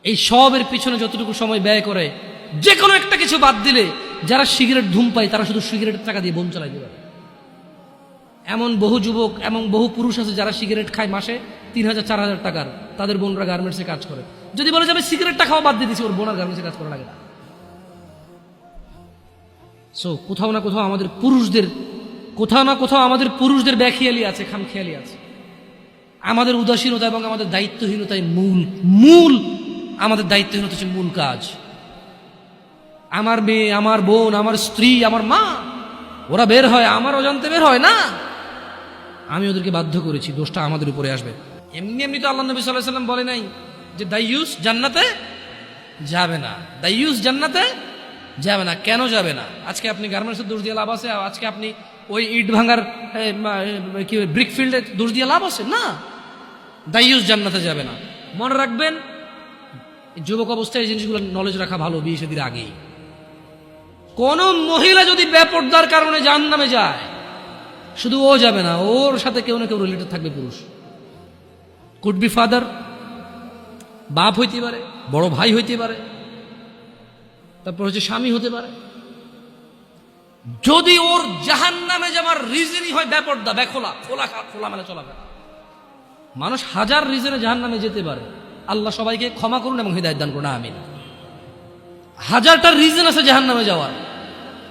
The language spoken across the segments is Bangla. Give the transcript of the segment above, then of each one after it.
এই সবের পিছনে যতটুকু সময় ব্যয় করে যে কোনো একটা কিছু বাদ দিলে যারা সিগারেট ধূম পায় তারা শুধু সিগারেটের টাকা দিয়ে বোন চালাই দেবে। এমন বহু যুবক এবং বহু পুরুষ আছে যারা সিগারেট খায় মাসে 3,000 4,000 টাকার, তাদের বোনরা গার্মেন্টসে কাজ করে। যদি বলে যে আমি সিগারেটটা খাওয়া বাদ দিয়ে দিচ্ছি, ওর বোন আর গার্মেন্টসে কাজ করা লাগে না। সো কোথাও না কোথাও আমাদের পুরুষদের ব্যাখিয়ালি আছে, খামখেয়ালি আছে। আমাদের উদাসীনতা এবং আমাদের দায়িত্বহীনতাই মূল আমাদের দায়িত্বহীনতা হচ্ছে মূল কাজ। আমার মেয়ে, আমার বোন, আমার স্ত্রী, আমার মা, ওরা বের হয়, আমার অজান্তে বের হয় না, আমি ওদেরকে বাধ্য করেছি, দোষটা আমাদের উপরে আসবে। এমনি এমনি তো আল্লাহ নবী সাল্লাল্লাহু আলাইহি ওয়াসাল্লাম বলে নাই যে দাইয়ুস জান্নাতে যাবে না, দাইয়ুস জান্নাতে যাবে না। কেন যাবে না? আজকে আপনি গার্মেন্টসের দোষ দিয়ে লাভ আছে? আজকে আপনি ওই ইট ভাঙার কি ব্রিক ফিল্ডে দোষ দিয়ে লাভ আছে? না, দাইয়ুস জান্নাতে যাবে না। মনে রাখবেন, যুবক অবস্থায় এই জিনিসগুলো নলেজ রাখা ভালো। বিয়ে শাদীর আগেই কোন মহিলা যদি বেপরদার কারণে জাহান্নামে যায়, শুধু ও যাবে না, ওর সাথে কেউ না কেউ রিলেটেড থাকবে। পুরুষ কুড বি ফাদার, বাপ হইতে পারে, বড় ভাই হইতে পারে, তারপর হচ্ছে স্বামী হতে পারে। যদি ওর জাহান্নামে যাওয়ার রিজনই হয় বেপরদা, খোলামেলা চলাফেরা। মানুষ হাজার রিজনে জাহান্নামে যেতে পারে, আল্লাহ সবাইকে ক্ষমা করুন এবং হিদায়াত দান করুন, আমিন। হাজারটা রিজন আছে জাহান্নামে যাওয়ার,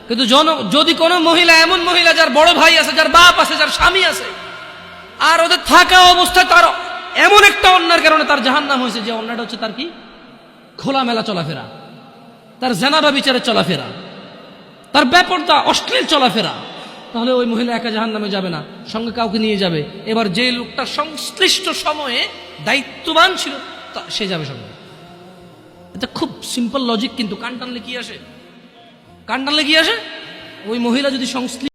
কিন্তু যদি কোনো মহিলা, এমন মহিলা যার বড় ভাই আছে, যার বাপ আছে, যার স্বামী আছে, আর ওদের থাকা অবস্থায় তার এমন একটা অন্যায়ের কারণে তার জাহান্নাম হয়েছে, যে অন্যায়টা হচ্ছে তার কি? খোলামেলা চলাফেরা, তার জানাবা বিচারের চলাফেরা, তার বেপরদা অশ্লীল চলাফেরা, তাহলে ওই মহিলা একা জাহান্নামে যাবে না, সঙ্গে কাউকে নিয়ে যাবে। এবার যে লোকটা সংশ্লিষ্ট সময়ে দায়িত্ববান ছিল সে যাবে সঙ্গে। এটা খুব সিম্পল লজিক, কিন্তু কান টানলে কি আসে? ওই মহিলা যদি সংশ্লিষ্ট